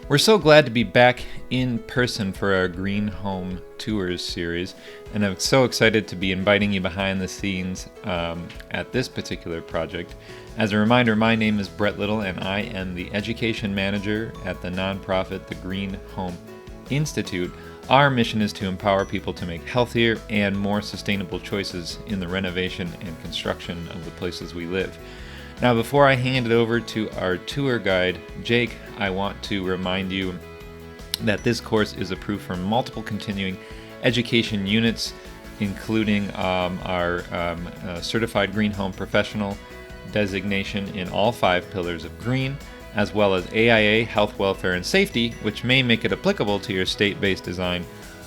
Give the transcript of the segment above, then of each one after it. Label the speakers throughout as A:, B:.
A: We're so glad to be back in person for our GreenHome Tours series, and I'm so excited to be inviting you behind the scenes at this particular project. As a reminder, my name is Brett Little, and I am the Education Manager at the nonprofit, the GreenHome Institute. Our mission is to empower people to make healthier and more sustainable choices in the renovation and construction of the places we live. Now, before I hand it over to our tour guide, Jake, I want to remind you that this course is approved for multiple continuing education units, including our Certified Green Home Professional designation in all 5 pillars of green, as well as AIA, Health, Welfare, and Safety, which may make it applicable to your state-based design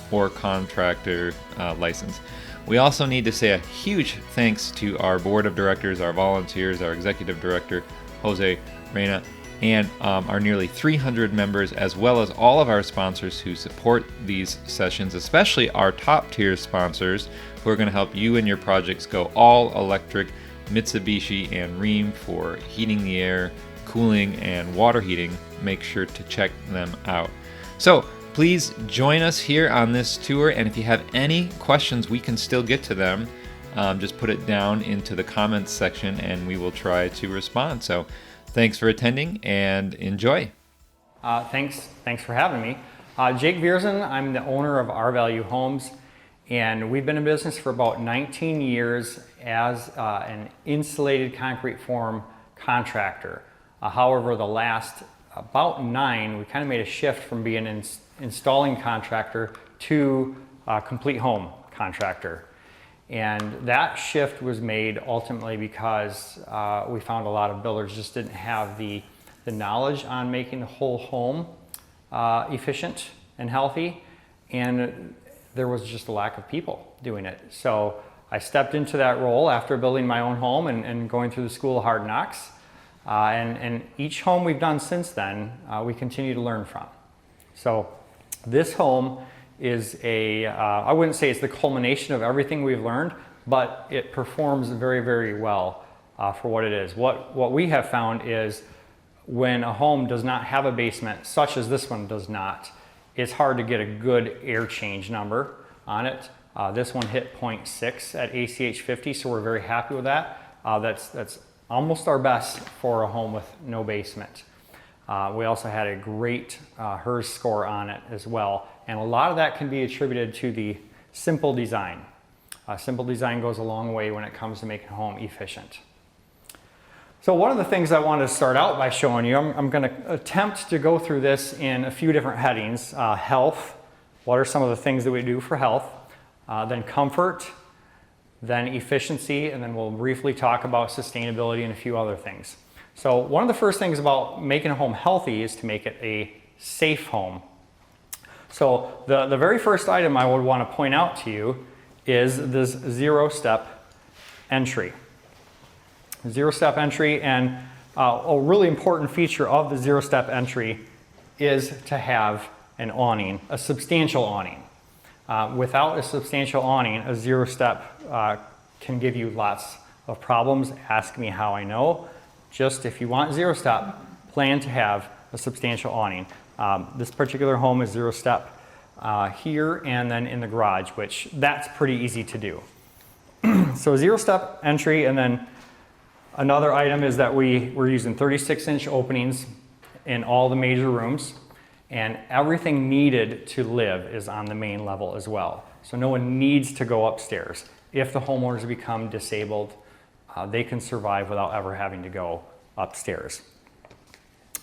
A: or contractor license. We also need to say a huge thanks to our board of directors, our volunteers, our executive director, Jose Reyna, and our nearly 300 members, as well as all of our sponsors who support these sessions, especially our top tier sponsors who are going to help you and your projects go all electric, Mitsubishi and Rheem for heating the air, cooling, and water heating. Make sure to check them out. So please join us here on this tour, and if you have any questions, we can still get to them. Just put it down into the comments section and we will try to respond. So thanks for attending and enjoy.
B: Thanks for having me. Jake Viersen, I'm the owner of R Value Homes, and we've been in business for about 19 years as an insulated concrete form contractor. However, the last about 9, we kind of made a shift from being an installing contractor to a complete home contractor. And that shift was made ultimately because we found a lot of builders just didn't have the knowledge on making the whole home efficient and healthy, and there was just a lack of people doing it. So I stepped into that role after building my own home and going through the School of Hard Knocks. And each home we've done since then, we continue to learn from. So this home is I wouldn't say it's the culmination of everything we've learned, but it performs very, very well for what it is. What we have found is when a home does not have a basement, such as this one does not, it's hard to get a good air change number on it. This one hit 0.6 at ACH 50, so we're very happy with that. That's almost our best for a home with no basement. We also had a great HERS score on it as well, and a lot of that can be attributed to the simple design. Simple design goes a long way when it comes to making a home efficient. So one of the things I wanted to start out by showing you, I'm going to attempt to go through this in a few different headings. Health, what are some of the things that we do for health? Then comfort, then efficiency, and then we'll briefly talk about sustainability and a few other things. So one of the first things about making a home healthy is to make it a safe home. So the very first item I would want to point out to you is this zero-step entry. Zero-step entry, and a really important feature of the zero-step entry is to have an awning, a substantial awning. Without a substantial awning, a zero-step can give you lots of problems. Ask me how I know. Just if you want zero-step, plan to have a substantial awning. This particular home is zero-step here and then in the garage, which that's pretty easy to do. So zero-step entry, and then another item is that we're using 36-inch openings in all the major rooms, and everything needed to live is on the main level as well. So no one needs to go upstairs. If the homeowners become disabled, they can survive without ever having to go upstairs.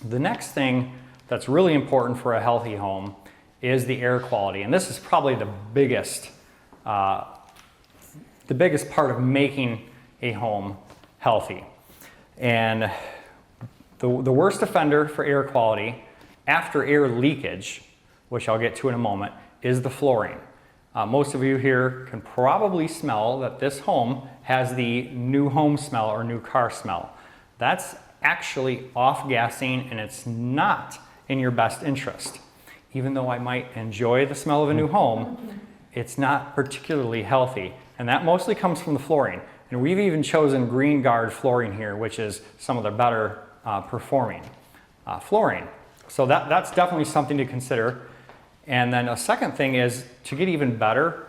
B: The next thing that's really important for a healthy home is the air quality, and this is probably the biggest part of making a home healthy. And the worst offender for air quality after air leakage, which I'll get to in a moment, is the flooring. Most of you here can probably smell that this home has the new home smell or new car smell. That's actually off-gassing, and it's not in your best interest. Even though I might enjoy the smell of a new home, it's not particularly healthy, and that mostly comes from the flooring. And we've even chosen Green Guard flooring here, which is some of the better performing flooring. So that's definitely something to consider. And then a second thing is, to get even better,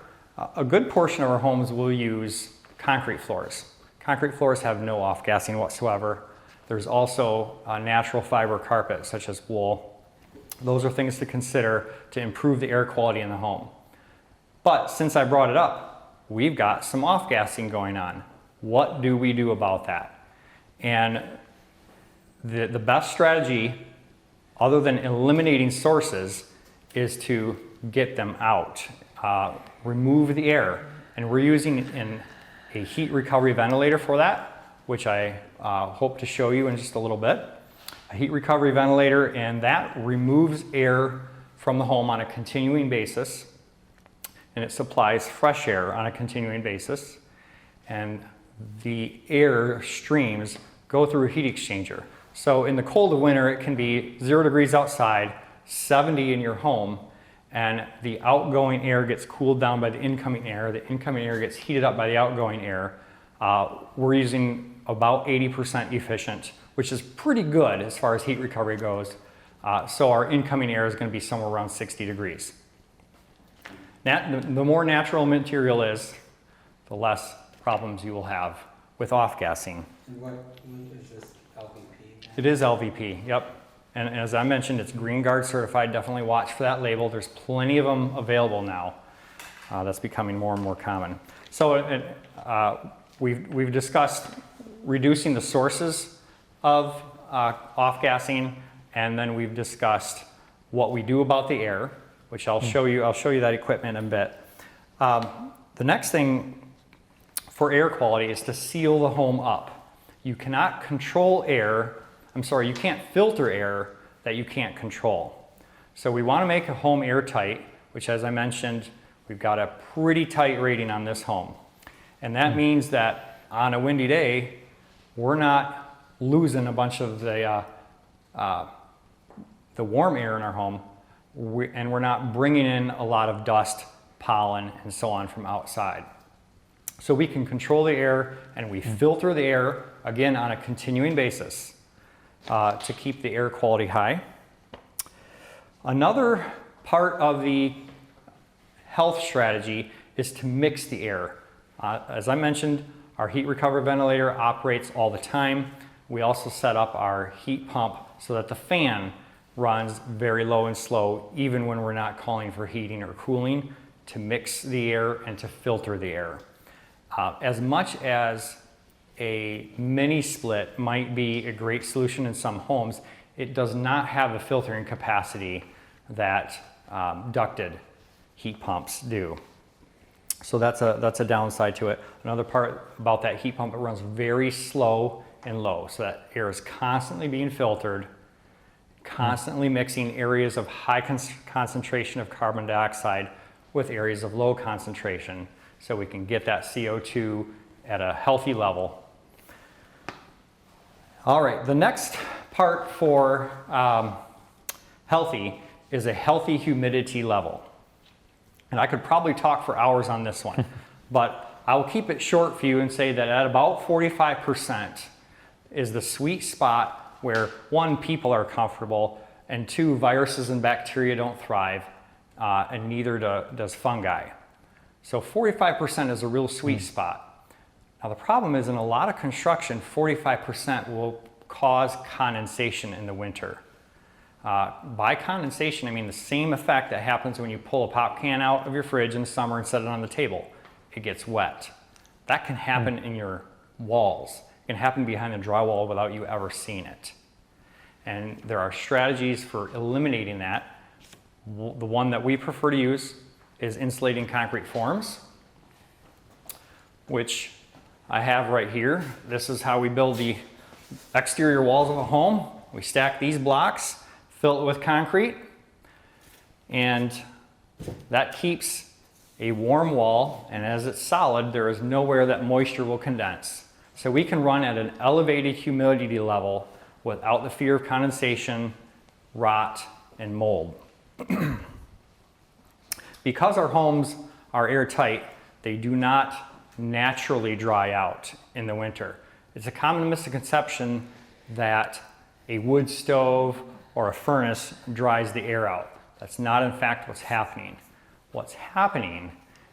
B: a good portion of our homes will use concrete floors. Concrete floors have no off-gassing whatsoever. There's also natural fiber carpet, such as wool. Those are things to consider to improve the air quality in the home. But since I brought it up, we've got some off-gassing going on. What do we do about that? And the best strategy, other than eliminating sources, is to get them out. Remove the air. And we're using a heat recovery ventilator for that, which I hope to show you in just a little bit. A heat recovery ventilator, and that removes air from the home on a continuing basis, and it supplies fresh air on a continuing basis, and the air streams go through a heat exchanger. So in the cold of winter, it can be 0 degrees outside, 70 in your home, and the outgoing air gets cooled down by the incoming air. The incoming air gets heated up by the outgoing air. We're using about 80% efficient, which is pretty good as far as heat recovery goes. So our incoming air is going to be somewhere around 60 degrees. The more natural material is, the less problems you will have with off-gassing.
C: And what is this LVP?
B: It is LVP, yep. And as I mentioned, it's GreenGuard certified. Definitely watch for that label. There's plenty of them available now. That's becoming more and more common. So we've discussed reducing the sources of off-gassing, and then we've discussed what we do about the air, which I'll show you that equipment in a bit. The next thing for air quality is to seal the home up. You cannot control air, you can't filter air that you can't control. So we want to make a home airtight, which, as I mentioned, we've got a pretty tight rating on this home. And that means that on a windy day, we're not losing a bunch of the warm air in our home, and we're not bringing in a lot of dust, pollen, and so on from outside. So we can control the air, and we filter the air, again, on a continuing basis to keep the air quality high. Another part of the health strategy is to mix the air. As I mentioned, our heat recovery ventilator operates all the time. We also set up our heat pump so that the fan runs very low and slow, even when we're not calling for heating or cooling, to mix the air and to filter the air. As much as a mini split might be a great solution in some homes, it does not have the filtering capacity that ducted heat pumps do. So that's a downside to it. Another part about that heat pump, it runs very slow and low, so that air is constantly being filtered, constantly mixing areas of high concentration of carbon dioxide with areas of low concentration, so we can get that CO2 at a healthy level. All right, the next part for healthy is a healthy humidity level. And I could probably talk for hours on this one, but I'll keep it short for you and say that at about 45% is the sweet spot where, one, people are comfortable, and two, viruses and bacteria don't thrive, and neither does fungi. So 45% is a real sweet spot. Now the problem is, in a lot of construction, 45% will cause condensation in the winter. By condensation, I mean the same effect that happens when you pull a pop can out of your fridge in the summer and set it on the table. It gets wet. That can happen in your walls. It can happen behind the drywall without you ever seeing it. And there are strategies for eliminating that. The one that we prefer to use is insulating concrete forms, which I have right here. This is how we build the exterior walls of a home. We stack these blocks, fill it with concrete, and that keeps a warm wall, and as it's solid, there is nowhere that moisture will condense. So we can run at an elevated humidity level without the fear of condensation, rot, and mold. Because our homes are airtight, they do not naturally dry out in the winter. It's a common misconception that a wood stove or a furnace dries the air out. That's not in fact what's happening. What's happening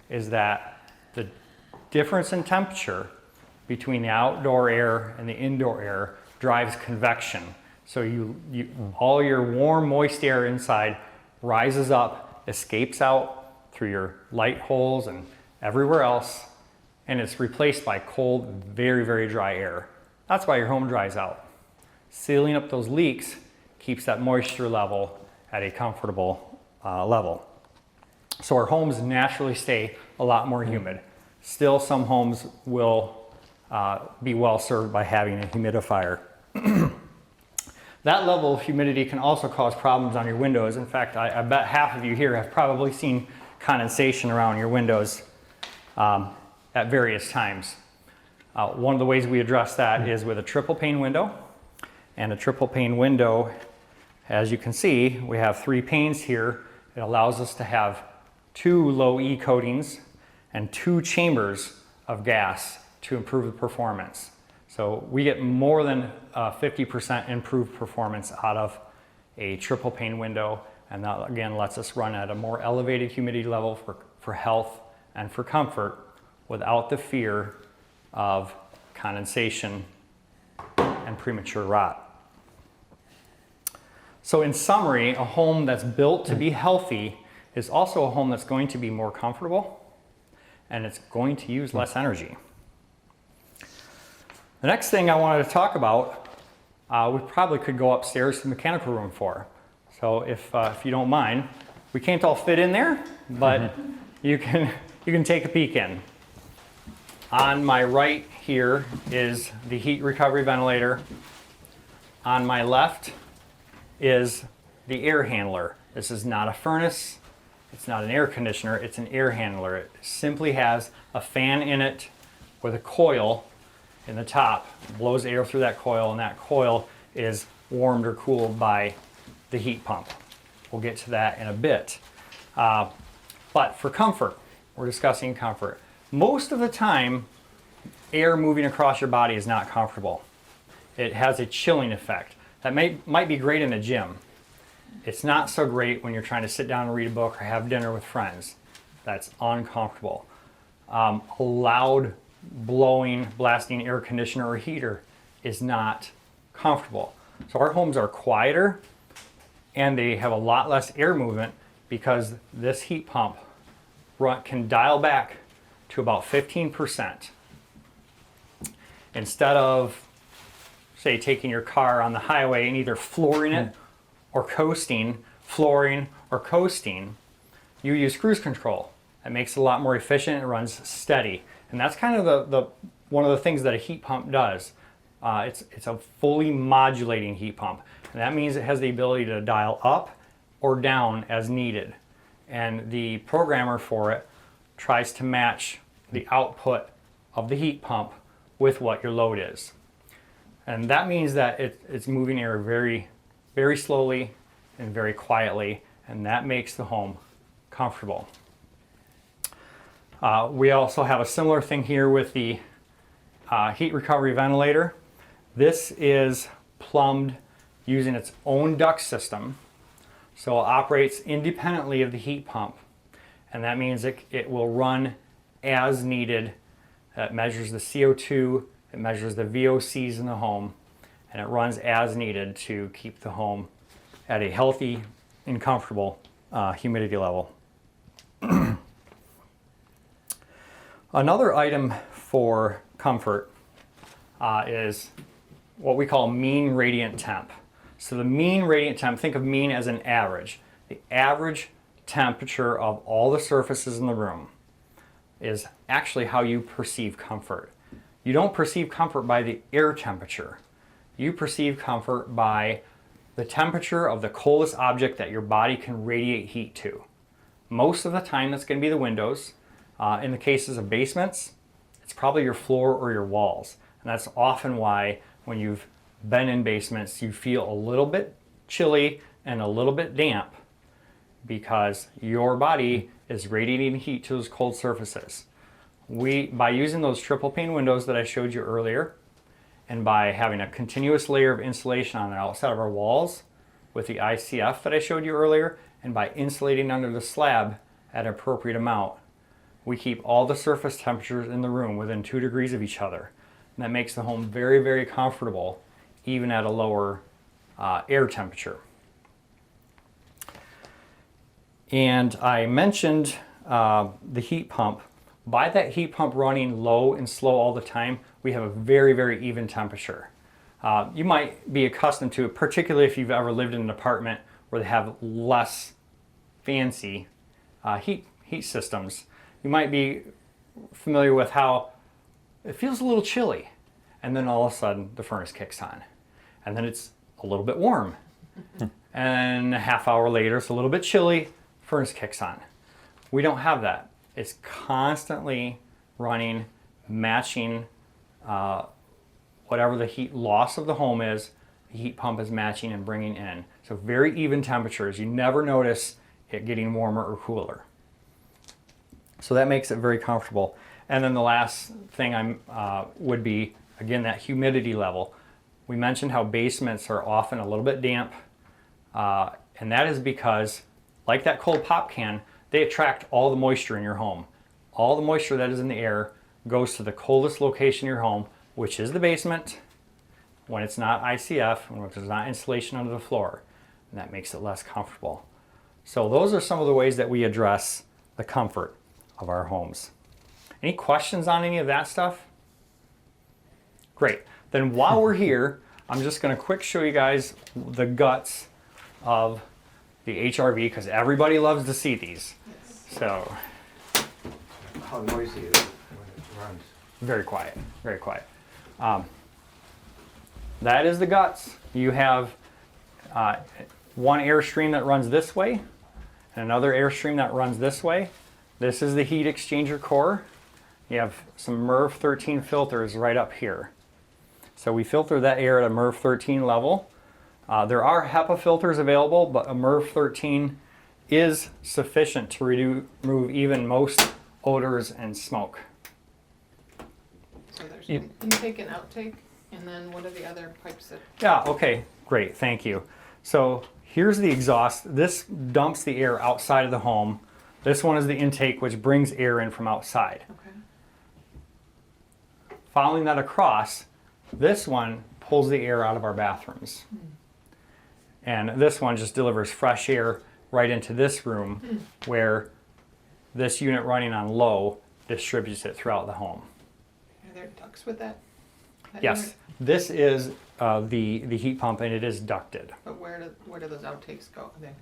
B: is that the difference in temperature between the outdoor air and the indoor air drives convection. So all your warm, moist air inside rises up, escapes out through your light holes and everywhere else, and it's replaced by cold, very, very dry air. That's why your home dries out. Sealing up those leaks keeps that moisture level at a comfortable level. So our homes naturally stay a lot more humid. Still, some homes will be well served by having a humidifier. That level of humidity can also cause problems on your windows. In fact, I bet half of you here have probably seen condensation around your windows at various times. One of the ways we address that is with a triple pane window. And a triple pane window, as you can see, we have 3 panes here. It allows us to have 2 low E coatings and 2 chambers of gas to improve the performance. So we get more than 50% improved performance out of a triple pane window, and that again lets us run at a more elevated humidity level for health and for comfort without the fear of condensation and premature rot. So in summary, a home that's built to be healthy is also a home that's going to be more comfortable, and it's going to use less energy. The next thing I wanted to talk about, we probably could go upstairs to the mechanical room for. So if you don't mind, we can't all fit in there, but you can take a peek in. On my right here is the heat recovery ventilator. On my left is the air handler. This is not a furnace, it's not an air conditioner, it's an air handler. It simply has a fan in it with a coil in the top, blows air through that coil, and that coil is warmed or cooled by the heat pump. We'll get to that in a bit. But for comfort, we're discussing comfort. Most of the time, air moving across your body is not comfortable. It has a chilling effect. That might be great in a gym. It's not so great when you're trying to sit down and read a book or have dinner with friends. That's uncomfortable. A loud blowing, blasting air conditioner or heater is not comfortable. So our homes are quieter and they have a lot less air movement because this heat pump can dial back to about 15%. Instead of, say, taking your car on the highway and either flooring it or coasting, flooring or coasting, you use cruise control. That makes it a lot more efficient, it runs steady. And that's kind of one of the things that a heat pump does. It's a fully modulating heat pump. And that means it has the ability to dial up or down as needed. And the programmer for it tries to match the output of the heat pump with what your load is. And that means that it's moving air very, very slowly and very quietly, and that makes the home comfortable. We also have a similar thing here with the heat recovery ventilator. This is plumbed using its own duct system, so it operates independently of the heat pump, and that means it will run as needed. It measures the CO2, it measures the VOCs in the home, and it runs as needed to keep the home at a healthy and comfortable humidity level. Another item for comfort is what we call mean radiant temp. So the mean radiant temp, think of mean as an average. The average temperature of all the surfaces in the room is actually how you perceive comfort. You don't perceive comfort by the air temperature. You perceive comfort by the temperature of the coldest object that your body can radiate heat to. Most of the time that's going to be the windows. In the cases of basements, it's probably your floor or your walls. And that's often why when you've been in basements, you feel a little bit chilly and a little bit damp because your body is radiating heat to those cold surfaces. By using those triple pane windows that I showed you earlier, and by having a continuous layer of insulation on the outside of our walls, with the ICF that I showed you earlier, and by insulating under the slab at an appropriate amount, we keep all the surface temperatures in the room within 2 degrees of each other. And that makes the home very, very comfortable, even at a lower air temperature. And I mentioned the heat pump. By that heat pump running low and slow all the time, we have a very, very even temperature. You might be accustomed to it, particularly if you've ever lived in an apartment where they have less fancy heat systems. You might be familiar with how it feels a little chilly, and then all of a sudden the furnace kicks on, and then it's a little bit warm, and a half hour later it's a little bit chilly, furnace kicks on. We don't have that. It's constantly running, matching whatever the heat loss of the home is, the heat pump is matching and bringing in. So very even temperatures. You never notice it getting warmer or cooler. So that makes it very comfortable. And then the last thing would be, again, that humidity level. We mentioned how basements are often a little bit damp, and that is because, like that cold pop can, they attract all the moisture in your home. All the moisture that is in the air goes to the coldest location in your home, which is the basement, when it's not ICF, when there's not insulation under the floor, and that makes it less comfortable. So those are some of the ways that we address the comfort of our homes. Any questions on any of that stuff? Great. Then while we're here, I'm just going to quick show you guys the guts of the HRV, because everybody loves to see these.
C: Yes.
B: So
C: How noisy is it when it runs?
B: very quiet, very quiet. That is the guts. You have one airstream that runs this way and another airstream that runs this way. This is the heat exchanger core. You have some MERV 13 filters right up here. So we filter that air at a MERV 13 level. There are HEPA filters available, but a MERV 13 is sufficient to remove even most odors and smoke.
D: So there's an intake and outtake, and then what are the other pipes that?
B: Yeah, okay, great, thank you. So here's the exhaust. This dumps the air outside of the home. This one is the intake, which brings air in from outside.
D: Okay.
B: Following that across, this one pulls the air out of our bathrooms. And this one just delivers fresh air right into this room where this unit running on low distributes it throughout the home.
D: Are there ducts with that?
B: Yes,
D: unit?
B: this is the heat pump, and it is ducted.
D: But where do those outtakes go then?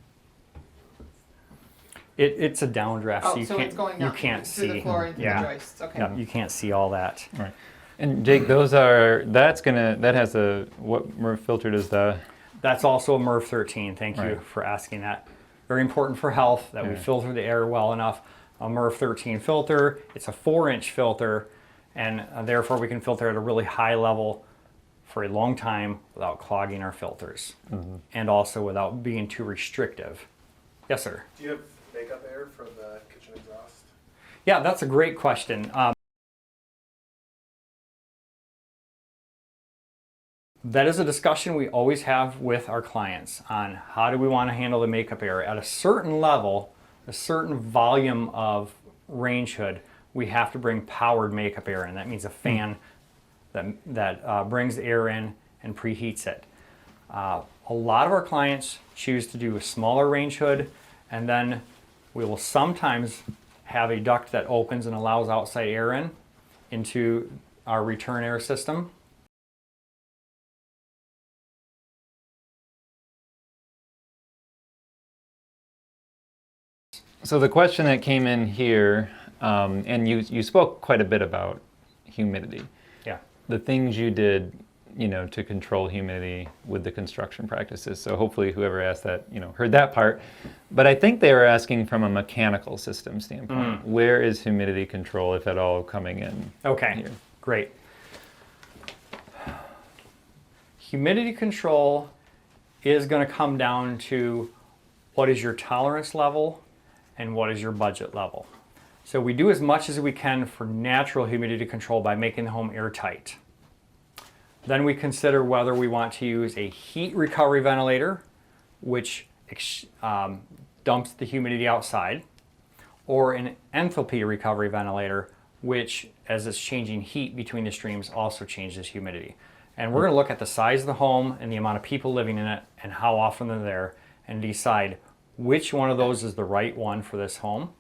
B: It's a downdraft, so
D: Oh,
B: you
D: so
B: can't,
D: it's going
B: you
D: down
B: can't
D: through
B: see.
D: the floor into
B: Yeah.
D: the joists, okay.
B: Yeah, you can't see all that.
A: Right. And Jake, that has a, what MERV filter does the?
B: That's also a MERV 13. Thank you
A: Right.
B: for asking that. Very important for health that we
A: Yeah.
B: filter the air well enough. A MERV 13 filter, it's a 4-inch filter, and therefore we can filter at a really high level for a long time without clogging our filters, and also without being too restrictive. Yes, sir.
E: Do you have makeup air for the kitchen exhaust?
B: Yeah, that's a great question. That is a discussion we always have with our clients on how do we want to handle the makeup air. At a certain level, a certain volume of range hood, we have to bring powered makeup air in. That means a fan that brings the air in and preheats it. A lot of our clients choose to do a smaller range hood, and then we will sometimes have a duct that opens and allows outside air in into our return air system.
A: So the question that came in here, and you spoke quite a bit about humidity.
B: Yeah.
A: The things you did, to control humidity with the construction practices. So hopefully whoever asked that, heard that part. But I think they were asking from a mechanical system standpoint. Where is humidity control, if at all, coming in?
B: Okay,
A: here?
B: great. Humidity control is going to come down to what is your tolerance level and what is your budget level. So we do as much as we can for natural humidity control by making the home airtight. Then we consider whether we want to use a heat recovery ventilator which dumps the humidity outside, or an enthalpy recovery ventilator, which, as it's changing heat between the streams, also changes humidity. And we're going to look at the size of the home and the amount of people living in it and how often they're there and decide which one of those is the right one for this home.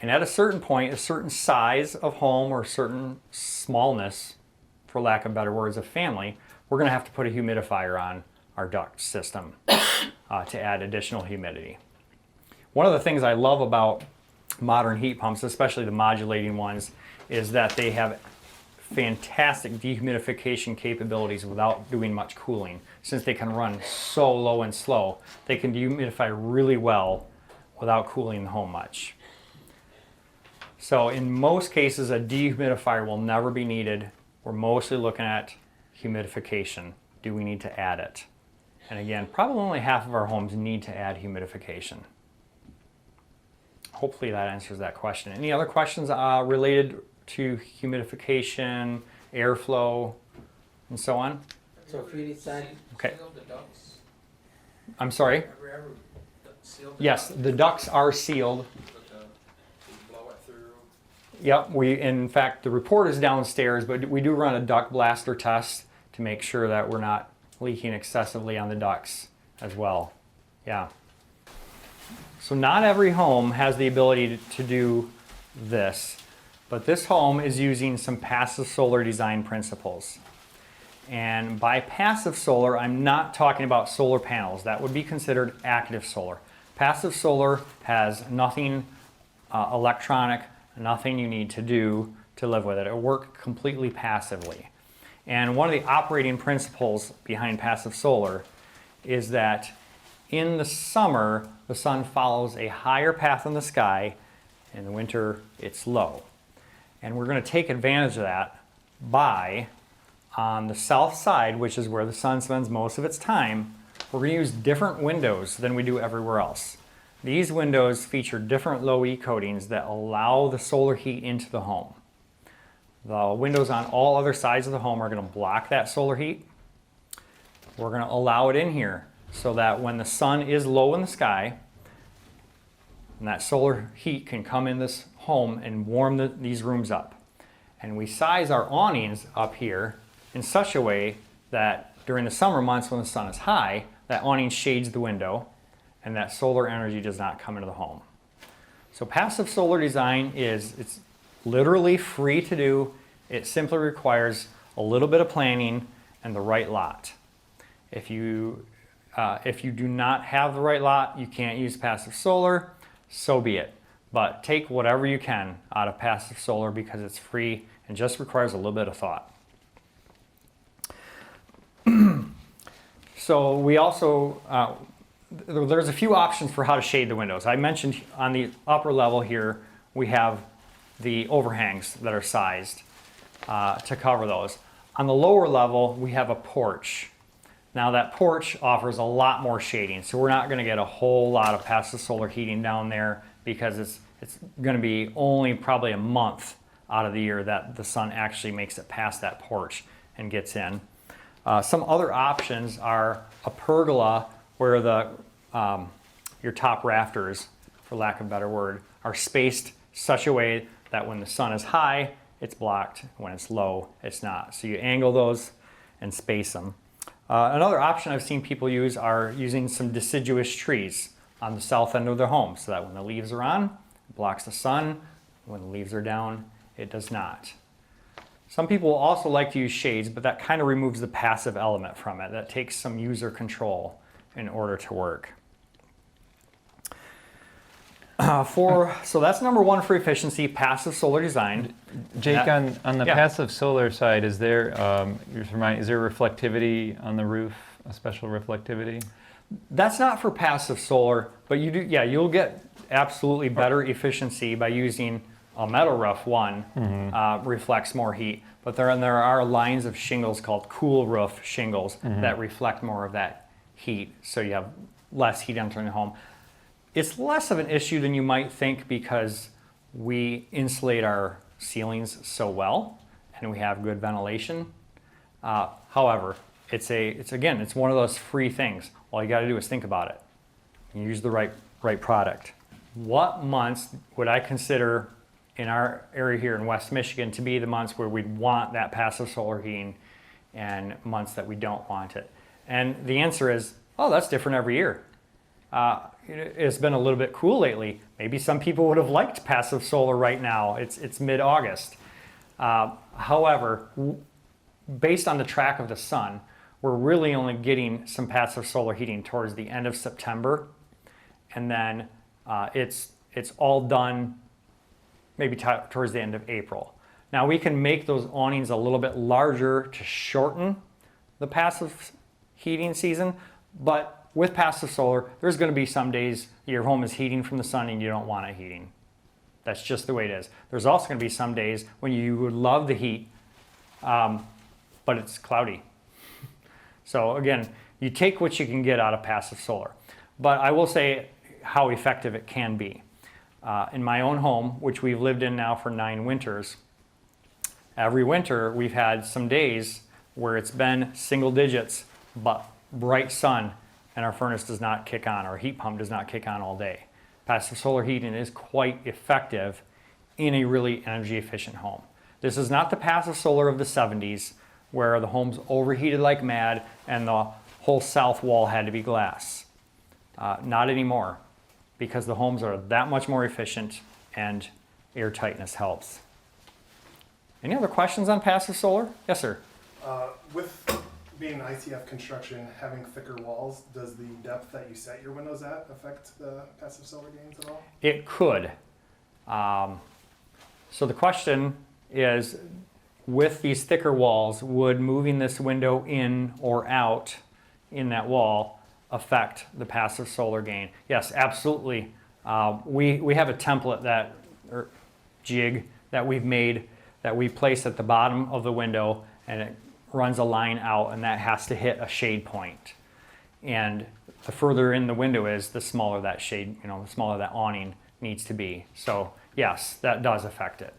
B: And at a certain point, a certain size of home or certain smallness, for lack of better words, of family, we're going to have to put a humidifier on our duct system to add additional humidity. One of the things I love about modern heat pumps, especially the modulating ones, is that they have fantastic dehumidification capabilities without doing much cooling. Since they can run so low and slow, they can dehumidify really well without cooling the home much. So in most cases, a dehumidifier will never be needed. We're mostly looking at humidification. Do we need to add it? And again, probably only half of our homes need to add humidification. Hopefully that answers that question. Any other questions related to humidification, airflow, and so on?
C: So if you decide,
B: Okay.
E: Seal the ducts?
B: I'm sorry?
E: Have we ever sealed the
B: Yes,
E: ducts?
B: the ducts are sealed.
E: But you blow it through?
B: Yep, in fact, the report is downstairs, but we do run a duct blaster test to make sure that we're not leaking excessively on the ducts as well. Yeah. So not every home has the ability to do this, but this home is using some passive solar design principles. And by passive solar, I'm not talking about solar panels. That would be considered active solar. Passive solar has nothing electronic, nothing you need to do to live with it. It works completely passively. And one of the operating principles behind passive solar is that in the summer, the sun follows a higher path in the sky. In the winter, it's low. And we're going to take advantage of that by, on the south side, which is where the sun spends most of its time, we're going to use different windows than we do everywhere else. These windows feature different low E coatings that allow the solar heat into the home. The windows on all other sides of the home are going to block that solar heat. We're going to allow it in here so that when the sun is low in the sky, and that solar heat can come in this home and warm these rooms up. And we size our awnings up here in such a way that during the summer months when the sun is high, that awning shades the window and that solar energy does not come into the home. So passive solar design it's literally free to do. It simply requires a little bit of planning and the right lot. If you do not have the right lot, you can't use passive solar, so be it. But take whatever you can out of passive solar because it's free and just requires a little bit of thought. So we also, there's a few options for how to shade the windows. I mentioned on the upper level here, we have the overhangs that are sized to cover those. On the lower level, we have a porch. Now that porch offers a lot more shading, so we're not going to get a whole lot of passive solar heating down there because it's going to be only probably a month out of the year that the sun actually makes it past that porch and gets in. Some other options are a pergola where your top rafters, for lack of a better word, are spaced such a way that when the sun is high, it's blocked. When it's low, it's not. So you angle those and space them. Another option I've seen people use are using some deciduous trees on the south end of their home so that when the leaves are on, it blocks the sun. When the leaves are down, it does not. Some people also like to use shades, but that kind of removes the passive element from it. That takes some user control in order to work. So that's number one for efficiency, passive solar design.
A: Jake, on the
B: yeah.
A: passive solar side, is there reflectivity on the roof, a special reflectivity?
B: That's not for passive solar, but you'll get absolutely better efficiency by using a metal roof. Reflects more heat, but there are lines of shingles called cool roof shingles that reflect more of that heat, so you have less heat entering the home. It's less of an issue than you might think because we insulate our ceilings so well and we have good ventilation. However, it's again, it's one of those free things. All you got to do is think about it. You use the right product. What months would I consider in our area here in West Michigan to be the months where we'd want that passive solar heating and months that we don't want it? And the answer is, oh, that's different every year. It's been a little bit cool lately. Maybe some people would have liked passive solar right now. It's mid-August. However, based on the track of the sun, we're really only getting some passive solar heating towards the end of September, and then it's all done maybe towards the end of April. Now we can make those awnings a little bit larger to shorten the passive heating season, but with passive solar, there's going to be some days your home is heating from the sun and you don't want it heating. That's just the way it is. There's also going to be some days when you would love the heat, but it's cloudy. So again, you take what you can get out of passive solar. But I will say how effective it can be. In my own home, which we've lived in now for 9 winters, every winter we've had some days where it's been single digits, but bright sun, and our furnace does not kick on, our heat pump does not kick on all day. Passive solar heating is quite effective in a really energy efficient home. This is not the passive solar of the 70s where the home's overheated like mad and the whole south wall had to be glass. Not anymore, because the homes are that much more efficient and air tightness helps. Any other questions on passive solar? Yes, sir.
F: With being ICF construction, having thicker walls, does the depth that you set your windows at affect the passive solar gains at all?
B: It could. So the question is, with these thicker walls, would moving this window in or out in that wall affect the passive solar gain? Yes, absolutely. We have a template or jig that we've made that we place at the bottom of the window, and it runs a line out, and that has to hit a shade point. And the further in the window is, the smaller that shade, the smaller that awning needs to be. So yes, that does affect it.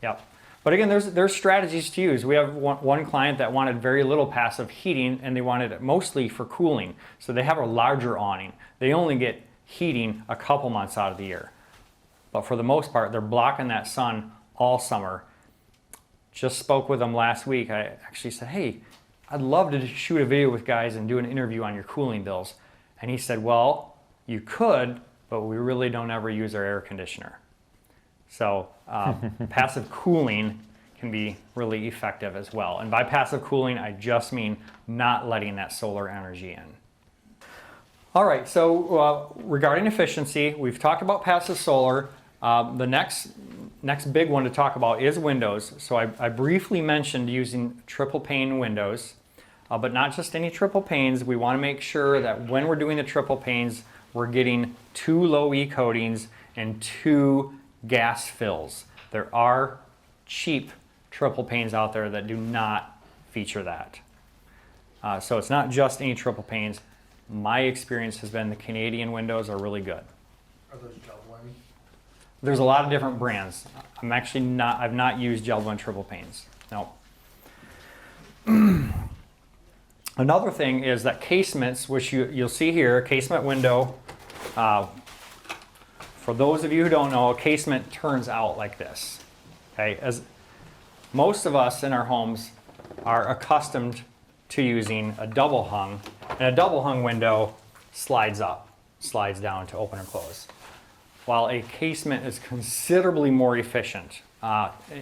B: Yep. But again, there's strategies to use. We have one client that wanted very little passive heating, and they wanted it mostly for cooling. So they have a larger awning. They only get heating a couple months out of the year. But for the most part, they're blocking that sun all summer. Just spoke with them last week. I actually said, hey, I'd love to shoot a video with guys and do an interview on your cooling bills. And he said, well, you could, but we really don't ever use our air conditioner. So passive cooling can be really effective as well. And by passive cooling, I just mean not letting that solar energy in. All right, so regarding efficiency, we've talked about passive solar. The next big one to talk about is windows. So I briefly mentioned using triple pane windows, but not just any triple panes. We want to make sure that when we're doing the triple panes, we're getting 2 low E coatings and 2 gas fills. There are cheap triple panes out there that do not feature that. So it's not just any triple panes. My experience has been the Canadian windows are really good.
F: Are those gel blend?
B: There's a lot of different brands. I've not used gel blend triple panes. No. Another thing is that casements, which you'll see here, a casement window. For those of you who don't know, a casement turns out like this. Okay, as most of us in our homes are accustomed to using a double hung, and a double hung window slides up, slides down to open or close. While a casement is considerably more efficient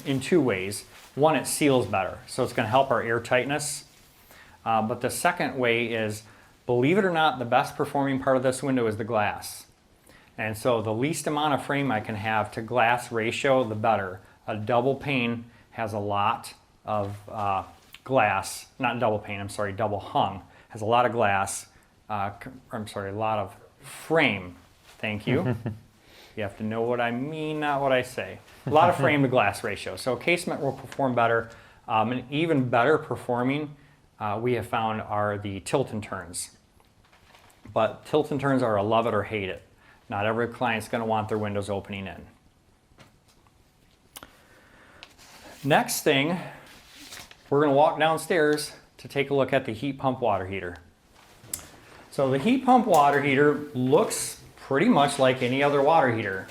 B: in 2 ways. One, it seals better, so it's going to help our air tightness. But the second way is, believe it or not, the best performing part of this window is the glass. And so the least amount of frame I can have to glass ratio, the better. A double pane has a lot of glass, not double pane, I'm sorry, double hung, has a lot of glass, a lot of frame, thank you. You have to know what I mean, not what I say. A lot of frame to glass ratio. So casement will perform better. And even better performing, we have found, are the tilt and turns. But tilt and turns are a love it or hate it. Not every client's going to want their windows opening in. Next thing, we're going to walk downstairs to take a look at the heat pump water heater. So the heat pump water heater looks pretty much like any other water heater,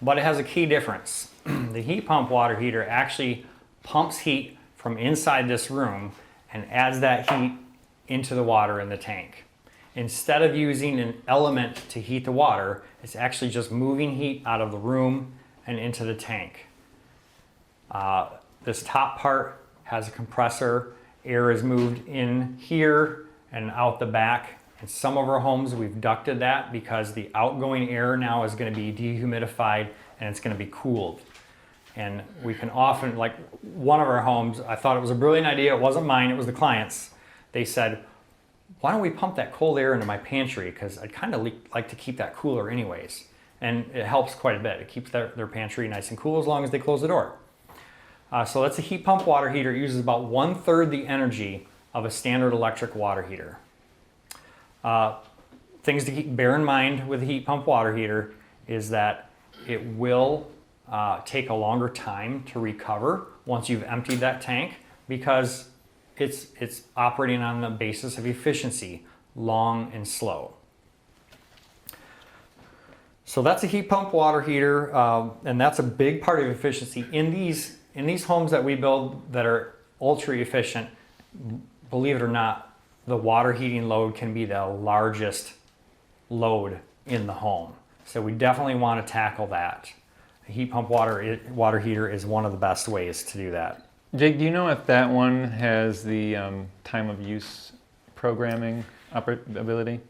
B: but it has a key difference. The heat pump water heater actually pumps heat from inside this room and adds that heat into the water in the tank. Instead of using an element to heat the water, it's actually just moving heat out of the room and into the tank. This top part has a compressor. Air is moved in here and out the back. In some of our homes, we've ducted that because the outgoing air now is going to be dehumidified and it's going to be cooled. And we can often, like one of our homes, I thought it was a brilliant idea. It wasn't mine, it was the client's. They said, why don't we pump that cold air into my pantry? Because I'd kind of like to keep that cooler anyways. And it helps quite a bit. It keeps their pantry nice and cool as long as they close the door. So that's a heat pump water heater. It uses about 1/3 the energy of a standard electric water heater. Things to bear in mind with a heat pump water heater is that it will take a longer time to recover once you've emptied that tank, because it's operating on the basis of efficiency, long and slow. So that's a heat pump water heater, and that's a big part of efficiency. In these homes that we build that are ultra efficient, believe it or not, the water heating load can be the largest load in the home. So we definitely want to tackle that. A heat pump water heater is one of the best ways to do that.
A: Jake, do you know if that one has the time of use programming ability?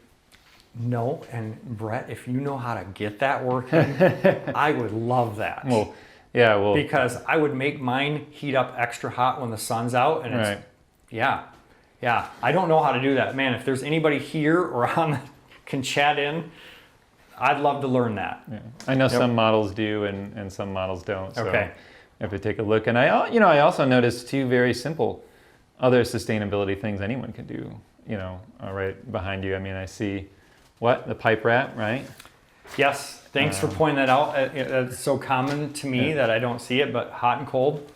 B: No, and Brett, if you know how to get that working, I would love that.
A: Well, yeah, well,
B: Because I would make mine heat up extra hot when the sun's out, and
A: right.
B: yeah. I don't know how to do that. Man, if there's anybody here or on can chat in, I'd love to learn that.
A: Yeah. I know some models do and some models don't. So
B: Okay.
A: you have to take a look. And I also noticed two very simple other sustainability things anyone can do. Right behind you. I mean, I see the pipe rat, right?
B: Yes, thanks for pointing that out. It's so common to me that I don't see it, but hot and cold,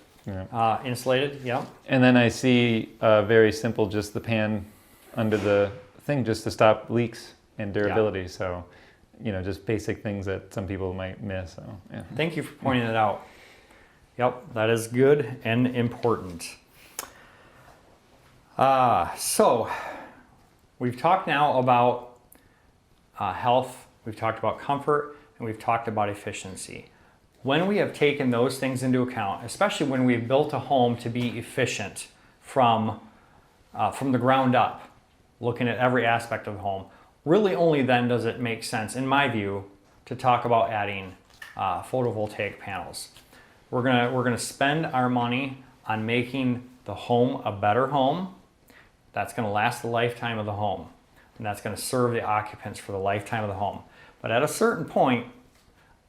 B: insulated, yeah.
A: And then I see very simple, just the pan under the thing, just to stop leaks and durability. So, just basic things that some people might miss. So, yeah.
B: Thank you for pointing it out. Yep, that is good and important. So, we've talked now about health, we've talked about comfort, and we've talked about efficiency. When we have taken those things into account, especially when we've built a home to be efficient from the ground up, looking at every aspect of the home, really only then does it make sense, in my view, to talk about adding photovoltaic panels. We're gonna spend our money on making the home a better home that's gonna last the lifetime of the home, and that's gonna serve the occupants for the lifetime of the home. But at a certain point,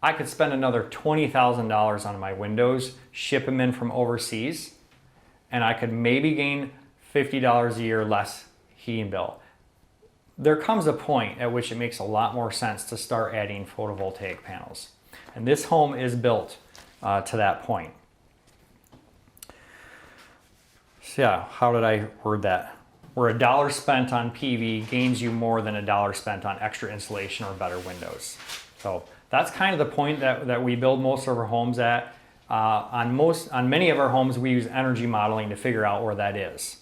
B: I could spend another $20,000 on my windows, ship them in from overseas, and I could maybe gain $50 a year less heating bill. There comes a point at which it makes a lot more sense to start adding photovoltaic panels. And this home is built to that point. So yeah, how did I word that? Where $1 spent on PV gains you more than $1 spent on extra insulation or better windows. So that's kind of the point that we build most of our homes at. On many of our homes, we use energy modeling to figure out where that is.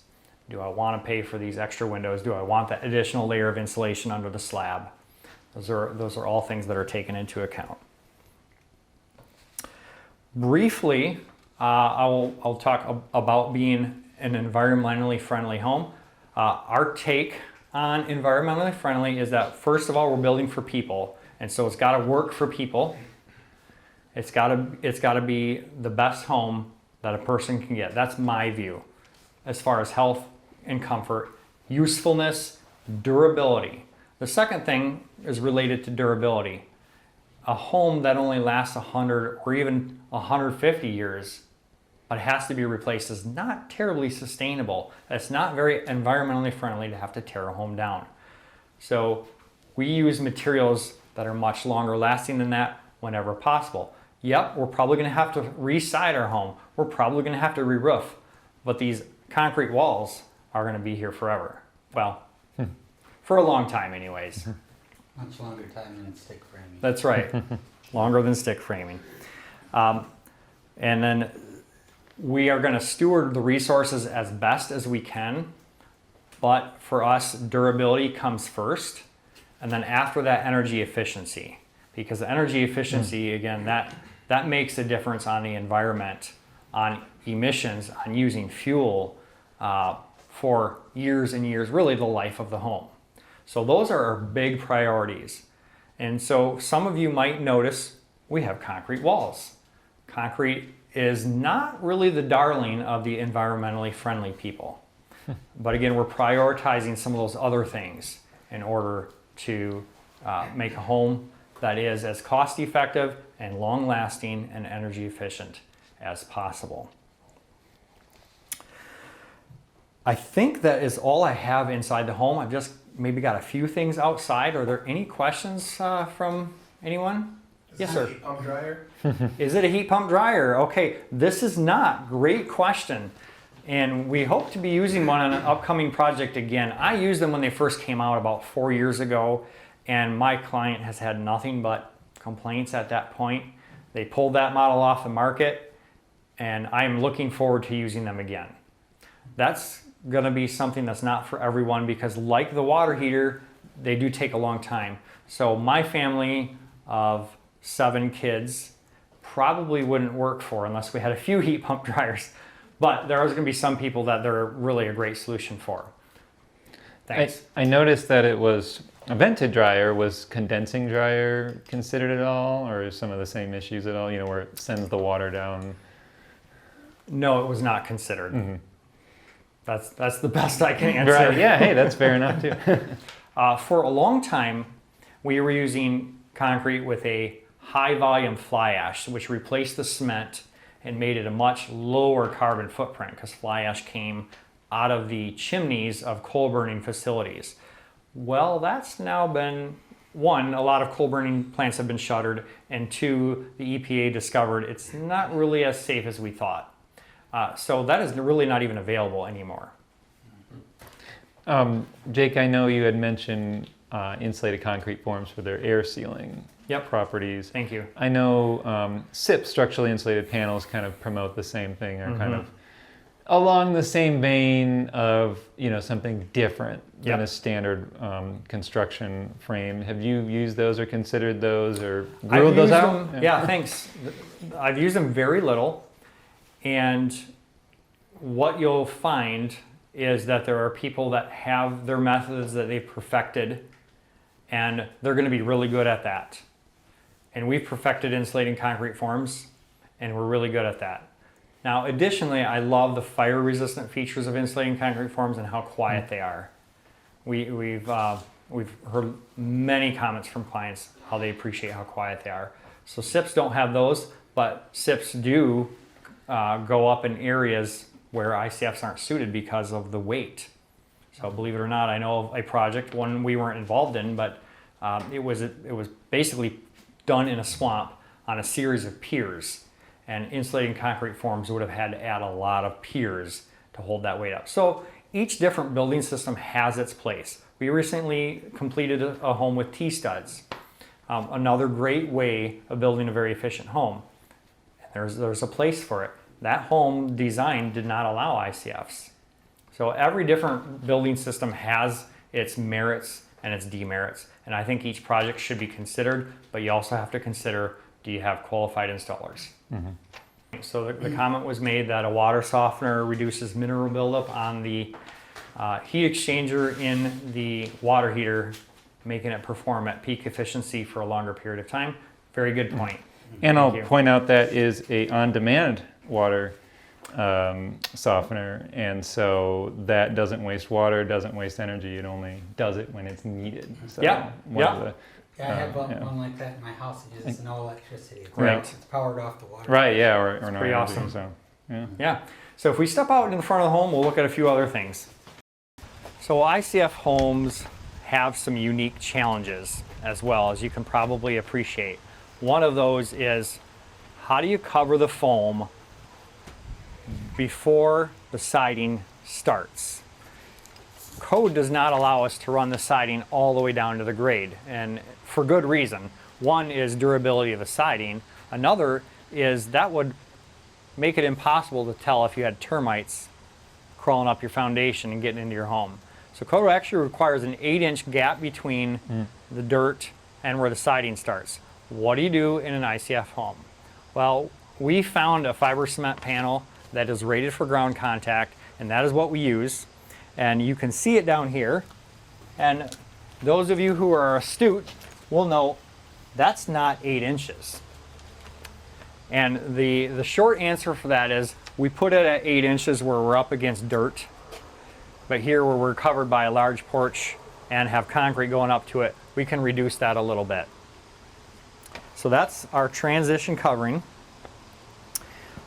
B: Do I want to pay for these extra windows? Do I want that additional layer of insulation under the slab? Those are all things that are taken into account. Briefly, I'll talk about being an environmentally friendly home. Our take on environmentally friendly is that, first of all, we're building for people, and so it's got to work for people. It's got to be the best home that a person can get. That's my view as far as health and comfort, usefulness, durability. The second thing is related to durability. A home that only lasts 100 or even 150 years but has to be replaced is not terribly sustainable. It's not very environmentally friendly to have to tear a home down. So we use materials that are much longer lasting than that whenever possible. Yep, we're probably going to have to re-side our home. We're probably going to have to re-roof. But these concrete walls are going to be here forever. Well, for a long time anyways.
G: Much longer time than stick framing.
B: That's right. Longer than stick framing. And then we are going to steward the resources as best as we can. But for us, durability comes first. And then after that, energy efficiency. Because the energy efficiency, again, that makes a difference on the environment, on emissions, on using fuel for years and years, really the life of the home. So those are our big priorities. And so some of you might notice we have concrete walls. Concrete is not really the darling of the environmentally friendly people. But again, we're prioritizing some of those other things in order to make a home that is as cost effective and long lasting and energy efficient as possible. I think that is all I have inside the home. I've just maybe got a few things outside. Are there any questions from anyone? Yes, sir.
F: Heat pump dryer?
B: Is it a heat pump dryer? Okay, this is not. Great question. And we hope to be using one on an upcoming project again. I used them when they first came out about 4 years ago, and my client has had nothing but complaints at that point. They pulled that model off the market, and I'm looking forward to using them again. That's going to be something that's not for everyone because, like the water heater, they do take a long time. So my family of 7 kids probably wouldn't work for unless we had a few heat pump dryers. But there are going to be some people that they're really a great solution for. Thanks.
A: I noticed that it was a vented dryer. Was condensing dryer considered at all, or some of the same issues at all? You know, where it sends the water down.
B: No, it was not considered. Mm-hmm. That's the best I can answer.
A: Right. Yeah. Hey, that's fair enough too.
B: For a long time, we were using concrete with a high volume fly ash, which replaced the cement and made it a much lower carbon footprint because fly ash came out of the chimneys of coal burning facilities. Well, that's now been, one, a lot of coal burning plants have been shuttered, and two, the EPA discovered it's not really as safe as we thought. So that is really not even available anymore.
A: Jake, I know you had mentioned insulated concrete forms for their air sealing properties.
B: Thank you.
A: I know SIP, structurally insulated panels, kind of promote the same thing, or kind of along the same vein of, you know, something different than a standard construction frame. Have you used those or considered those or ruled those out?
B: Yeah, thanks. I've used them very little. And what you'll find is that there are people that have their methods that they've perfected, and they're going to be really good at that. And we've perfected insulating concrete forms, and we're really good at that. Now, additionally, I love the fire-resistant features of insulating concrete forms and how quiet they are. We've heard many comments from clients how they appreciate how quiet they are. So SIPs don't have those, but SIPs do go up in areas where ICFs aren't suited because of the weight. So believe it or not, I know of a project, one we weren't involved in, but it was basically done in a swamp on a series of piers, and insulating concrete forms would have had to add a lot of piers to hold that weight up. So each different building system has its place. We recently completed a home with T-studs, another great way of building a very efficient home. There's a place for it. That home design did not allow ICFs. So every different building system has its merits and its demerits. And I think each project should be considered, but you also have to consider, do you have qualified installers? Mm-hmm. So the comment was made that a water softener reduces mineral buildup on the heat exchanger in the water heater, making it perform at peak efficiency for a longer period of time. Very good point.
A: And I'll point out that is a on-demand water softener, and so that doesn't waste water, doesn't waste energy. It only does it when it's needed. So
B: yeah.
G: I have one like that in my house. It uses no electricity.
B: Right.
G: It's powered off the water.
A: Right. Yeah. Or no
B: pretty
A: energy,
B: awesome.
A: So,
B: yeah. So if we step out in the front of the home, we'll look at a few other things. So ICF homes have some unique challenges as well, as you can probably appreciate. One of those is, how do you cover the foam before the siding starts? code does not allow us to run the siding all the way down to the grade, and for good reason. One is durability of the siding. Another is that would make it impossible to tell if you had termites crawling up your foundation and getting into your home. So code actually requires an 8-inch gap between the dirt and where the siding starts. What do you do in an ICF home? Well, we found a fiber cement panel that is rated for ground contact, and that is what we use. And you can see it down here. And those of you who are astute will know that's not 8 inches. And the short answer for that is we put it at 8 inches where we're up against dirt. But here where we're covered by a large porch and have concrete going up to it, we can reduce that a little bit. So that's our transition covering.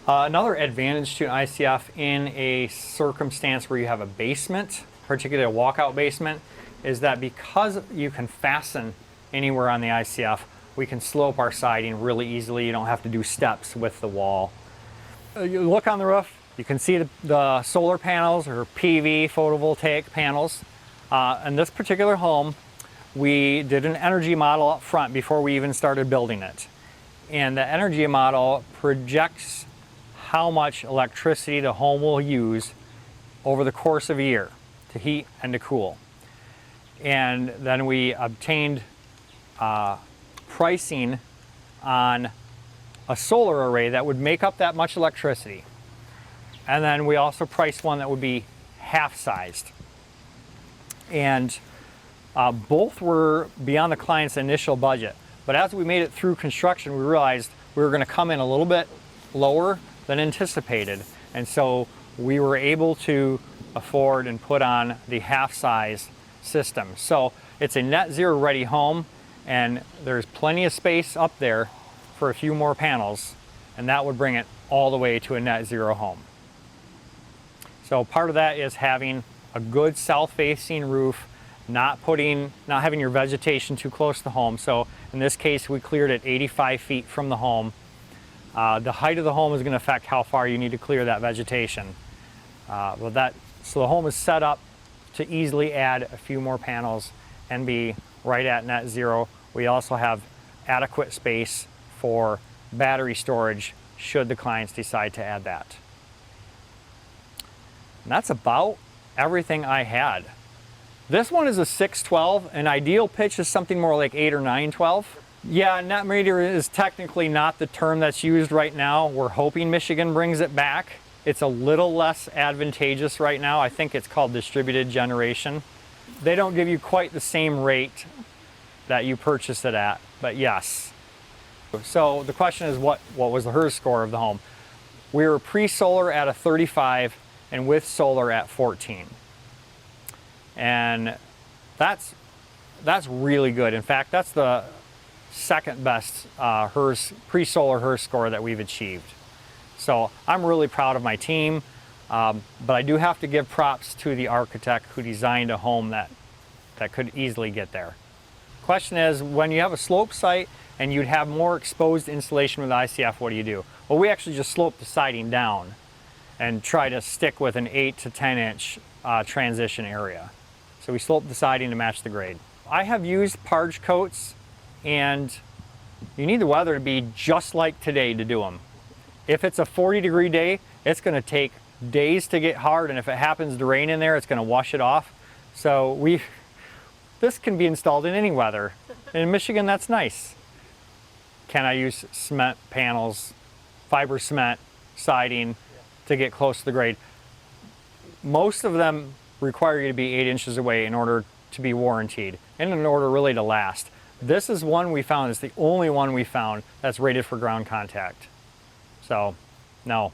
B: Another advantage to an ICF in a circumstance where you have a basement, particularly a walkout basement, is that because you can fasten anywhere on the ICF, we can slope our siding really easily. You don't have to do steps with the wall. You look on the roof, you can see the solar panels or PV photovoltaic panels. In this particular home, we did an energy model up front before we even started building it. And the energy model projects how much electricity the home will use over the course of a year to heat and to cool. And then we obtained pricing on a solar array that would make up that much electricity. And then we also priced one that would be half-sized. And both were beyond the client's initial budget. But as we made it through construction, we realized we were going to come in a little bit lower than anticipated. And so we were able to afford and put on the half-size system. So it's a net zero ready home, and there's plenty of space up there for a few more panels, and that would bring it all the way to a net zero home. So part of that is having a good south-facing roof, not having your vegetation too close to the home. So in this case, we cleared it 85 feet from the home. The height of the home is going to affect how far you need to clear that vegetation. So the home is set up to easily add a few more panels and be right at net zero. We also have adequate space for battery storage should the clients decide to add that. And that's about everything I had. This one is a 612. An ideal pitch is something more like 8 or 912. Yeah, net meter is technically not the term that's used right now. We're hoping Michigan brings it back. It's a little less advantageous right now. I think it's called distributed generation. They don't give you quite the same rate that you purchase it at, but yes. So the question is, what was the HERS score of the home? We were pre-solar at a 35 and with solar at 14. And that's really good. In fact, that's the second best pre-solar HERS score that we've achieved. So I'm really proud of my team, but I do have to give props to the architect who designed a home that could easily get there. Question is, when you have a slope site and you'd have more exposed insulation with ICF, what do you do? Well, we actually just slope the siding down and try to stick with an 8 to 10 inch transition area. So we slope the siding to match the grade. I have used parge coats, and you need the weather to be just like today to do them. If it's a 40-degree day, it's going to take days to get hard, and if it happens to rain in there, it's going to wash it off. So this can be installed in any weather. In Michigan, that's nice. Can I use cement panels, fiber cement siding to get close to the grade? Most of them require you to be 8 inches away in order to be warranted and in order really to last. This is one we found, it's the only one we found that's rated for ground contact. So, no.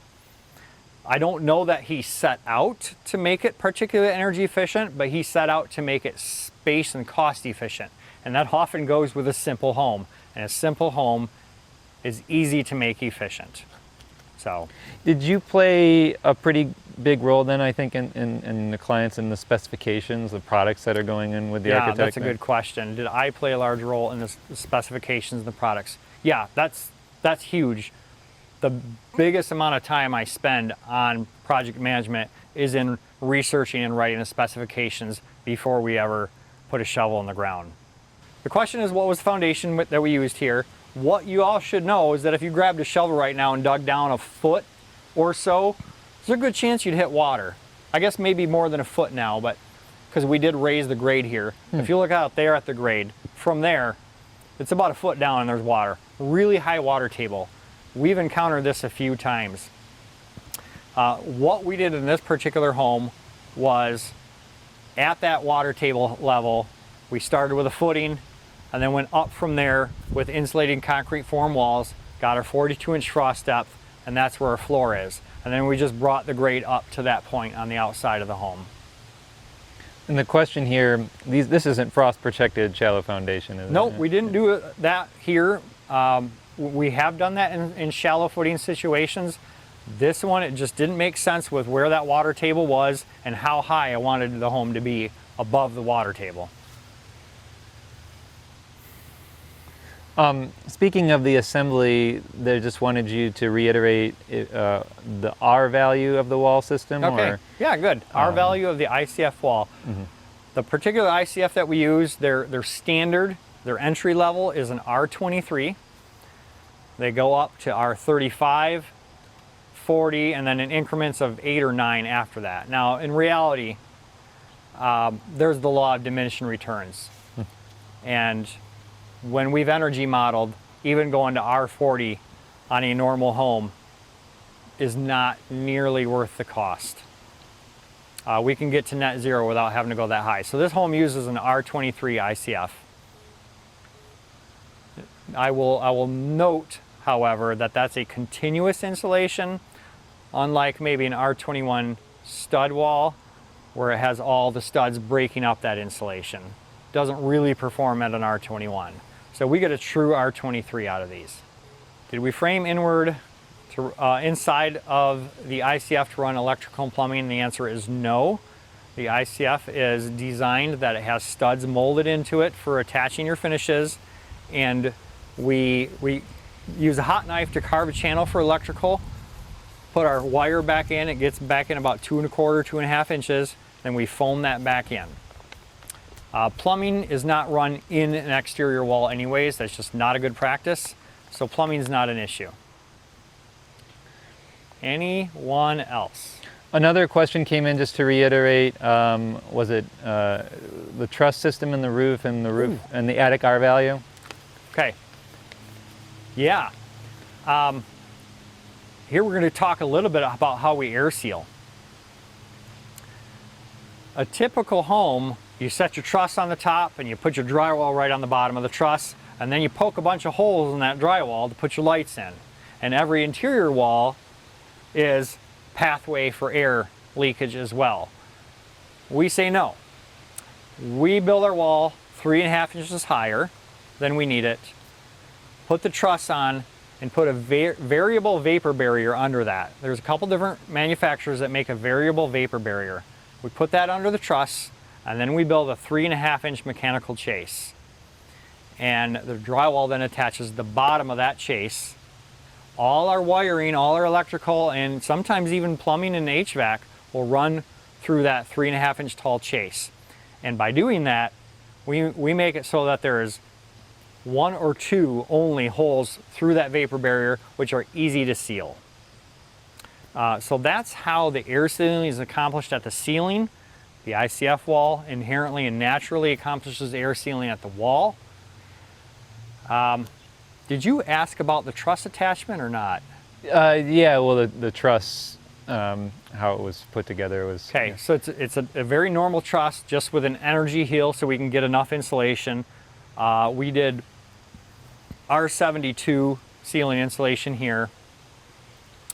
B: I don't know that he set out to make it particularly energy efficient, but he set out to make it space and cost efficient. And that often goes with a simple home. And a simple home is easy to make efficient. So,
A: did you play a pretty big role then, I think, in the clients and the specifications, the products that are going in with the architect?
B: Yeah, that's a good question. Did I play a large role in the specifications and the products? Yeah, that's huge. The biggest amount of time I spend on project management is in researching and writing the specifications before we ever put a shovel in the ground. The question is, what was the foundation that we used here? What you all should know is that if you grabbed a shovel right now and dug down a foot or so, there's a good chance you'd hit water. I guess maybe more than a foot now, but because we did raise the grade here. If you look out there at the grade, from there, it's about a foot down and there's water. Really high water table. We've encountered this a few times. What we did in this particular home was at that water table level, we started with a footing and then went up from there with insulated concrete form walls, got our 42-inch frost depth, and that's where our floor is. And then we just brought the grade up to that point on the outside of the home.
A: And the question here, this isn't frost protected shallow foundation, is it?
B: Nope, we didn't do that here. We have done that in shallow footing situations. This one, it just didn't make sense with where that water table was and how high I wanted the home to be above the water table.
A: Speaking of the assembly, they just wanted you to reiterate the R value of the wall system?
B: Okay,
A: or,
B: yeah, good. R value of the ICF wall. The particular ICF that we use, their standard, their entry level is an R23. They go up to R35, 40, and then in increments of 8 or 9 after that. Now, in reality, there's the law of diminishing returns. And when we've energy modeled, even going to R40 on a normal home is not nearly worth the cost. We can get to net zero without having to go that high. So this home uses an R23 ICF. I will note, however, that that's a continuous insulation, unlike maybe an R21 stud wall, where it has all the studs breaking up that insulation. Doesn't really perform at an R21. So we get a true R23 out of these. Did we frame inward to inside of the ICF to run electrical and plumbing? The answer is no. The ICF is designed that it has studs molded into it for attaching your finishes, and we use a hot knife to carve a channel for electrical, put our wire back in, it gets back in about 2 1/4, 2.5 inches, then we foam that back in. Plumbing is not run in an exterior wall anyways, that's just not a good practice, so plumbing is not an issue. Anyone else?
A: Another question came in, just to reiterate, was it the truss system in the roof and and the attic R value?
B: Okay. Yeah. Here we're going to talk a little bit about how we air seal. A typical home, you set your truss on the top and you put your drywall right on the bottom of the truss, and then you poke a bunch of holes in that drywall to put your lights in. And every interior wall is pathway for air leakage as well. We say no. We build our wall 3.5 inches higher than we need it, put the truss on, and put a variable vapor barrier under that. There's a couple different manufacturers that make a variable vapor barrier. We put that under the truss, and then we build a 3.5 inch mechanical chase. And the drywall then attaches the bottom of that chase. All our wiring, all our electrical, and sometimes even plumbing and HVAC will run through that 3.5 inch tall chase. And by doing that, we make it so that there is 1 or 2 only holes through that vapor barrier, which are easy to seal. So that's how the air sealing is accomplished at the ceiling. The ICF wall inherently and naturally accomplishes air sealing at the wall. Did you ask about the truss attachment or not?
A: Yeah, well, the truss, how it was put together was...
B: Okay, so it's a very normal truss, just with an energy heel so we can get enough insulation. We did R72 ceiling insulation here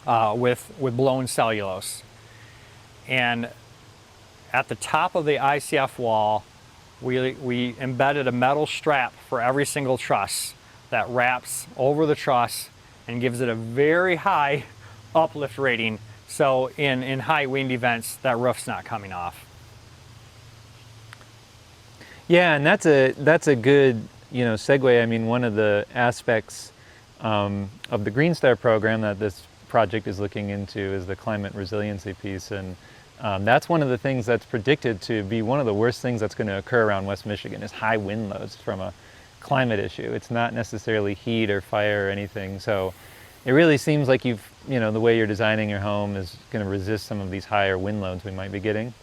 B: with blown cellulose. And at the top of the ICF wall, we embedded a metal strap for every single truss that wraps over the truss and gives it a very high uplift rating, so in high wind events that roof's not coming off.
A: Yeah, and that's a good segue. I mean, one of the aspects of the GreenStar program that this project is looking into is the climate resiliency piece, and That's one of the things that's predicted to be one of the worst things that's going to occur around West Michigan is high wind loads from a climate issue. It's not necessarily heat or fire or anything. So it really seems like the way you're designing your home is going to resist some of these higher wind loads we might be getting.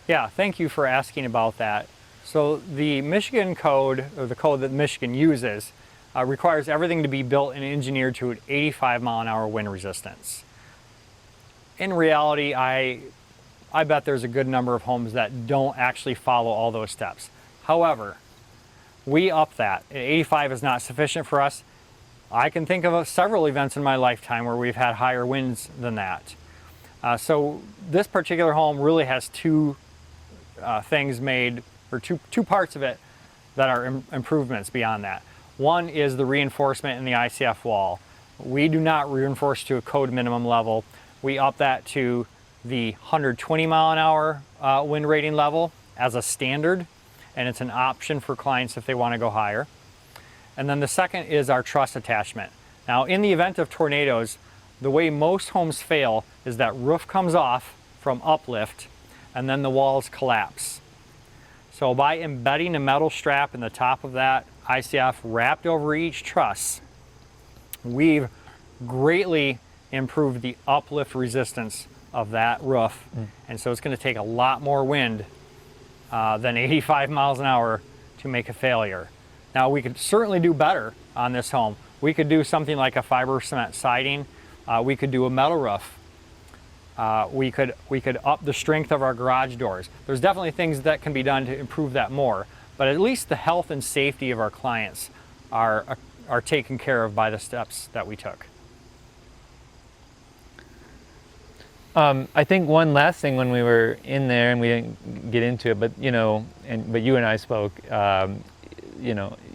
B: Yeah, thank you for asking about that. So the Michigan code, or the code that Michigan uses, requires everything to be built and engineered to an 85 mile an hour wind resistance. In reality, I bet there's a good number of homes that don't actually follow all those steps. However, we up that. 85 is not sufficient for us. I can think of several events in my lifetime where we've had higher winds than that. So this particular home really has two things made, or two parts of it that are improvements beyond that. One is the reinforcement in the ICF wall. We do not reinforce to a code minimum level. We up that to the 120 mile an hour wind rating level as a standard, and it's an option for clients if they want to go higher. And then the second is our truss attachment. Now, in the event of tornadoes, the way most homes fail is that roof comes off from uplift and then the walls collapse. So by embedding a metal strap in the top of that ICF wrapped over each truss, we've greatly improved the uplift resistance of that roof. And so it's going to take a lot more wind than 85 miles an hour to make a failure. Now, we could certainly do better on this home. We could do something like a fiber cement siding. We could do a metal roof. We could up the strength of our garage doors. There's definitely things that can be done to improve that more, but at least the health and safety of our clients are taken care of by the steps that we took.
A: I think one last thing when we were in there, and we didn't get into it, but but you and I spoke.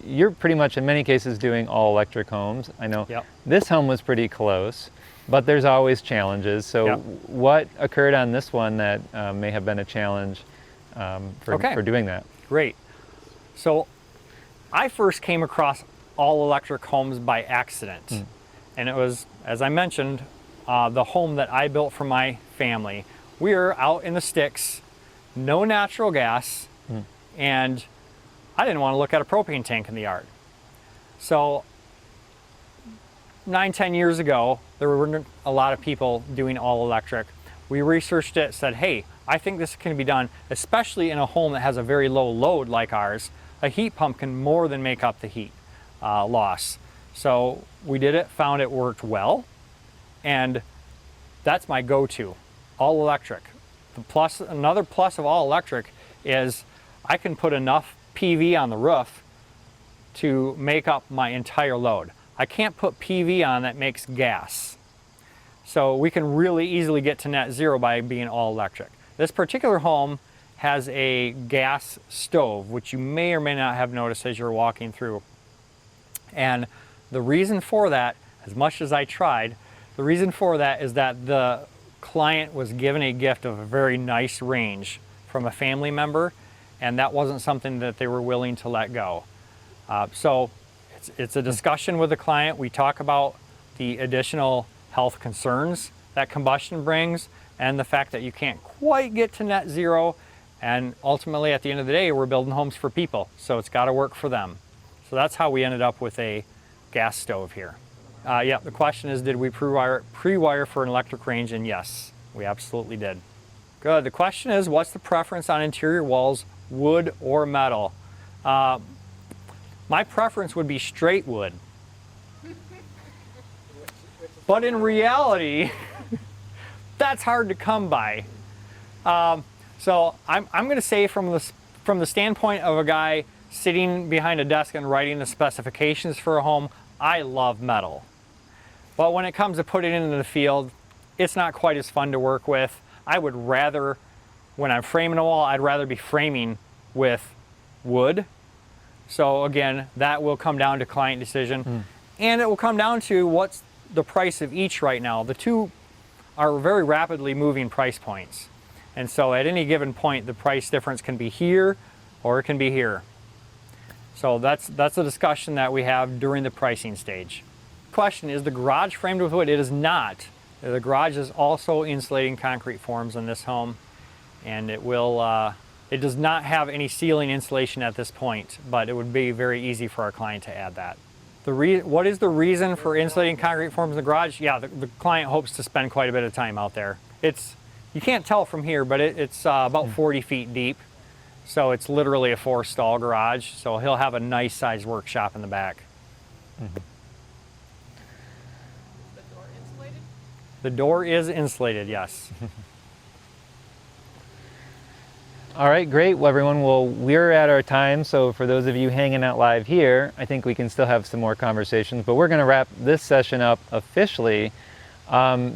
A: You're pretty much in many cases doing all electric homes. I know This home was pretty close, but there's always challenges. So what occurred on this one that may have been a challenge for doing that?
B: Great. So I first came across all electric homes by accident. And it was, as I mentioned, the home that I built for my family. We were out in the sticks, no natural gas, and I didn't want to look at a propane tank in the yard. So 9-10 years ago, there were a lot of people doing all electric. We researched it, said, hey, I think this can be done, especially in a home that has a very low load like ours. A heat pump can more than make up the heat loss. So we did it, found it worked well, and that's my go-to, all electric. Another plus of all electric is I can put enough PV on the roof to make up my entire load. I can't put PV on that makes gas. So we can really easily get to net zero by being all electric. This particular home has a gas stove, which you may or may not have noticed as you're walking through. And the reason for that, as much as I tried, the reason for that is that the client was given a gift of a very nice range from a family member, and that wasn't something that they were willing to let go. So it's a discussion with the client. We talk about the additional health concerns that combustion brings and the fact that you can't quite get to net zero. And ultimately, at the end of the day, we're building homes for people, so it's got to work for them. So that's how we ended up with a gas stove here. The question is, did we pre-wire for an electric range? And yes, we absolutely did. Good. The question is, what's the preference on interior walls, wood or metal? My preference would be straight wood. But in reality, that's hard to come by. So I'm going to say from the standpoint of a guy sitting behind a desk and writing the specifications for a home, I love metal. But when it comes to putting it into the field, it's not quite as fun to work with. I would rather, when I'm framing a wall, I'd rather be framing with wood. So again, that will come down to client decision. And it will come down to what's the price of each right now. The two are very rapidly moving price points. And so at any given point, the price difference can be here or it can be here. So that's a discussion that we have during the pricing stage. Question, is the garage framed with wood? It is not. The garage is also insulating concrete forms in this home, and it will. It does not have any ceiling insulation at this point, but it would be very easy for our client to add that. What is the reason for insulating concrete forms in the garage? Yeah, the client hopes to spend quite a bit of time out there. You can't tell from here, but it's about 40 feet deep. So it's literally a 4-stall garage. So he'll have a nice sized workshop in the back.
D: The door insulated?
B: The door is insulated, yes.
A: All right, great. Well, everyone, we're at our time. So for those of you hanging out live here, I think we can still have some more conversations, but we're going to wrap this session up officially.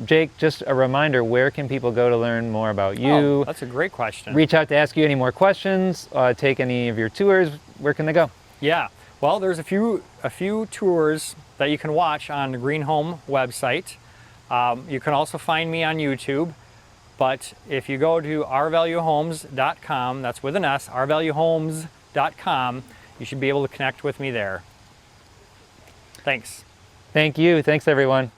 A: Jake, just a reminder, where can people go to learn more about you?
B: Oh, that's a great question.
A: Reach out to ask you any more questions, take any of your tours. Where can they go?
B: Yeah, well, there's a few tours that you can watch on the GreenHome website. You can also find me on YouTube. But if you go to rvaluehomes.com, that's with an S, rvaluehomes.com, you should be able to connect with me there. Thanks.
A: Thank you. Thanks, everyone.